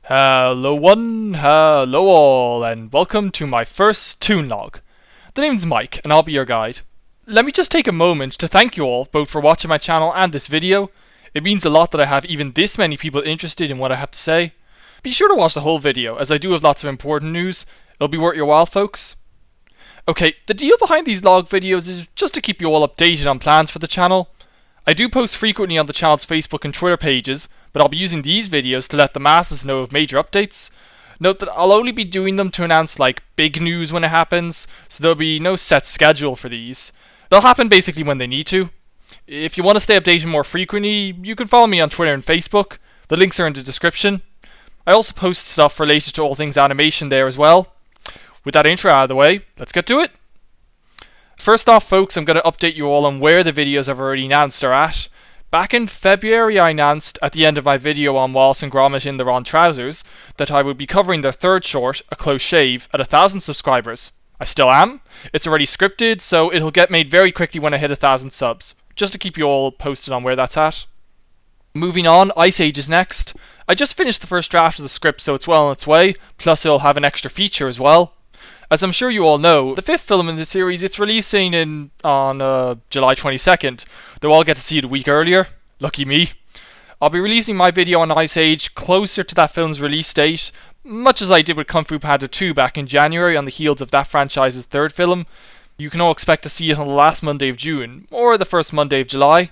Hello one, hello all, and welcome to my first Toon Log. The name's Mike, and I'll be your guide. Let me just take a moment to thank you all both for watching my channel and this video. It means a lot that I have even this many people interested in what I have to say. Be sure to watch the whole video, as I do have lots of important news. It'll be worth your while, folks. Okay, the deal behind these log videos is just to keep you all updated on plans for the channel. I do post frequently on the channel's Facebook and Twitter pages, but I'll be using these videos to let the masses know of major updates. Note that I'll only be doing them to announce like big news when it happens, so there'll be no set schedule for these. They'll happen basically when they need to. If you want to stay updated more frequently, you can follow me on Twitter and Facebook. The links are in the description. I also post stuff related to all things animation there as well. With that intro out of the way, let's get to it. First off, folks, I'm going to update you all on where the videos I've already announced are at. Back in February, I announced at the end of my video on Wallace and Gromit in the Ron Trousers that I would be covering their third short, A Close Shave, at 1,000 subscribers. I still am. It's already scripted, so it'll get made very quickly when I hit 1,000 subs, just to keep you all posted on where that's at. Moving on, Ice Age is next. I just finished the first draft of the script, so it's well on its way, plus it'll have an extra feature as well. As I'm sure you all know, the fifth film in the series, it's releasing on July 22nd, though I'll get to see it a week earlier. Lucky me. I'll be releasing my video on Ice Age closer to that film's release date, much as I did with Kung Fu Panda 2 back in January on the heels of that franchise's third film. You can all expect to see it on the last Monday of June, or the first Monday of July.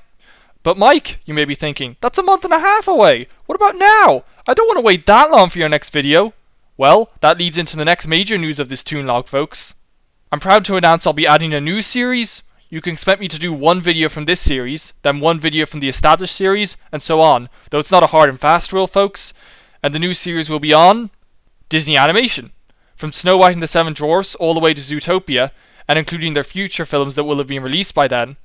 But Mike, you may be thinking, that's a month and a half away. What about now? I don't want to wait that long for your next video. Well, that leads into the next major news of this Toon Log, folks. I'm proud to announce I'll be adding a new series. You can expect me to do one video from this series, then one video from the established series, and so on, though it's not a hard and fast rule, folks. And the new series will be on Disney animation, from Snow White and the Seven Dwarfs all the way to Zootopia, and including their future films that will have been released by then.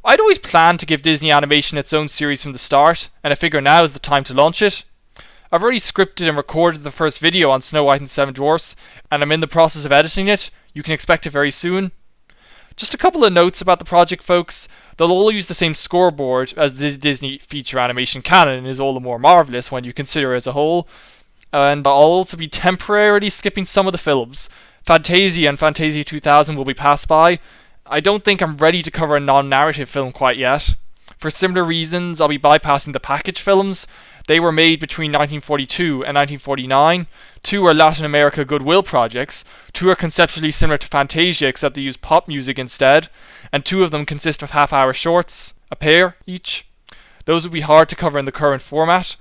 I'd always planned to give Disney animation its own series from the start, and I figure now is the time to launch it. I've already scripted and recorded the first video on Snow White and the Seven Dwarfs, and I'm in the process of editing it. You can expect it very soon. Just a couple of notes about the project, folks. They'll all use the same scoreboard, as this Disney feature animation canon is all the more marvellous when you consider it as a whole. And I'll also be temporarily skipping some of the films. Fantasia and Fantasia 2000 will be passed by. I don't think I'm ready to cover a non-narrative film quite yet. For similar reasons, I'll be bypassing the package films. They were made between 1942 and 1949. Two are Latin America goodwill projects. Two are conceptually similar to Fantasia, except they use pop music instead. And two of them consist of half-hour shorts, a pair each. Those would be hard to cover in the current format,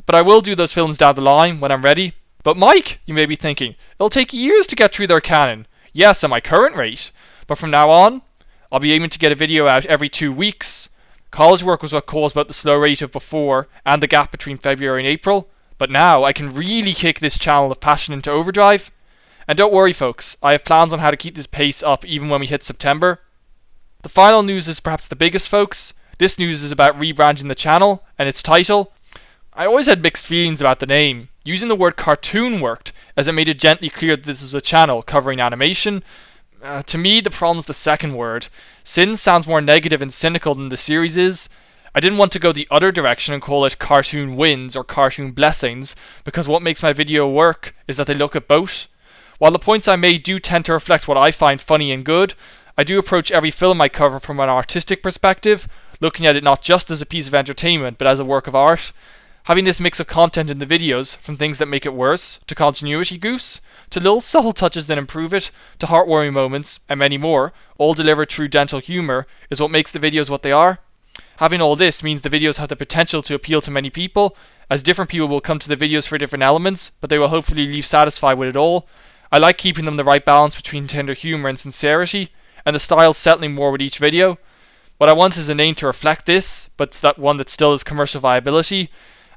but I will do those films down the line when I'm ready. But Mike, you may be thinking, it'll take years to get through their canon. Yes, at my current rate. But from now on, I'll be aiming to get a video out every 2 weeks. College work was what caused both the slow rate of before and the gap between February and April, but now I can really kick this channel of passion into overdrive. And don't worry, folks, I have plans on how to keep this pace up even when we hit September. The final news is perhaps the biggest, folks. This news is about rebranding the channel and its title. I always had mixed feelings about the name. Using the word cartoon worked, as it made it gently clear that this is a channel covering animation. To me, the problem's the second word. Sins sounds more negative and cynical than the series is. I didn't want to go the other direction and call it Cartoon Wins or Cartoon Blessings, because what makes my video work is that they look at both. While the points I made do tend to reflect what I find funny and good, I do approach every film I cover from an artistic perspective, looking at it not just as a piece of entertainment, but as a work of art. Having this mix of content in the videos, from things that make it worse, to continuity goofs, to little subtle touches that improve it, to heartwarming moments, and many more, all delivered through dental humour, is what makes the videos what they are. Having all this means the videos have the potential to appeal to many people, as different people will come to the videos for different elements, but they will hopefully leave satisfied with it all. I like keeping them the right balance between tender humour and sincerity, and the style settling more with each video. What I want is a name to reflect this, but it's that one that still has commercial viability.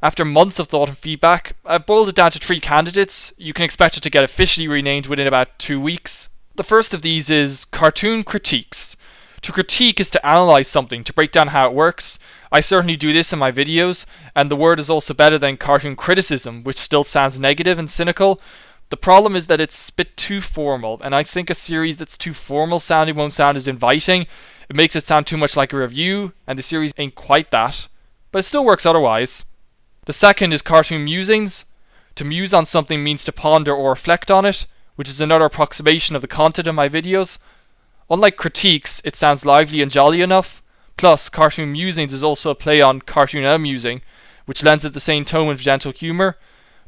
After months of thought and feedback, I've boiled it down to 3 candidates. You can expect it to get officially renamed within about 2 weeks. The first of these is Cartoon Critiques. To critique is to analyse something, to break down how it works. I certainly do this in my videos, and the word is also better than cartoon criticism, which still sounds negative and cynical. The problem is that it's a bit too formal, and I think a series that's too formal sounding won't sound as inviting. It makes it sound too much like a review, and the series ain't quite that. But it still works otherwise. The second is Cartoon Musings. To muse on something means to ponder or reflect on it, which is another approximation of the content of my videos. Unlike critiques, it sounds lively and jolly enough. Plus, cartoon musings is also a play on cartoon amusing, which lends it the same tone with gentle humour.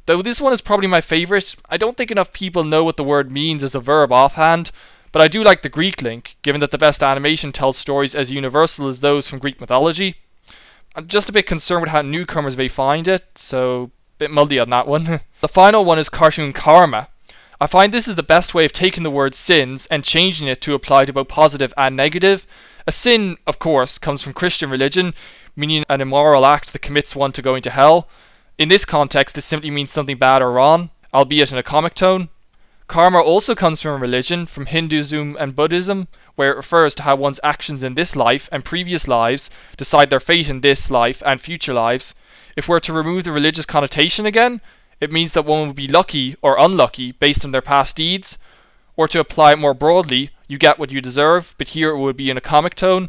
Though this one is probably my favourite, I don't think enough people know what the word means as a verb offhand, but I do like the Greek link, given that the best animation tells stories as universal as those from Greek mythology. I'm just a bit concerned with how newcomers may find it, so a bit muldy on that one. The final one is cartoon karma. I find this is the best way of taking the word sins and changing it to apply to both positive and negative. A sin, of course, comes from Christian religion, meaning an immoral act that commits one to going to hell. In this context, this simply means something bad or wrong, albeit in a comic tone. Karma also comes from religion, from Hinduism and Buddhism, where it refers to how one's actions in this life and previous lives decide their fate in this life and future lives. If we're to remove the religious connotation again, it means that one would be lucky or unlucky based on their past deeds. Or to apply it more broadly, you get what you deserve, but here it would be in a comic tone.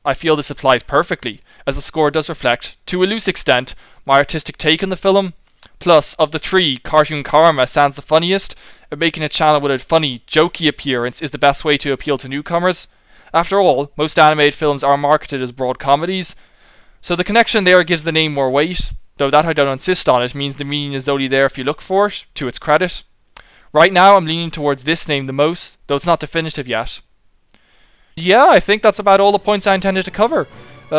I feel this applies perfectly, as the score does reflect, to a loose extent, my artistic take on the film. Plus, of the three, Cartoon Karma sounds the funniest, and making a channel with a funny, jokey appearance is the best way to appeal to newcomers. After all, most animated films are marketed as broad comedies, so the connection there gives the name more weight, though that I don't insist on. It means the meaning is only there if you look for it, to its credit. Right now I'm leaning towards this name the most, though it's not definitive yet. Yeah, I think that's about all the points I intended to cover.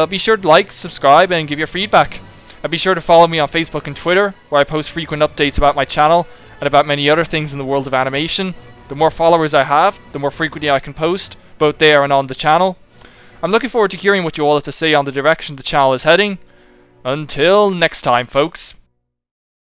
Be sure to like, subscribe, and give your feedback. And be sure to follow me on Facebook and Twitter, where I post frequent updates about my channel and about many other things in the world of animation. The more followers I have, the more frequently I can post, both there and on the channel. I'm looking forward to hearing what you all have to say on the direction the channel is heading. Until next time, folks.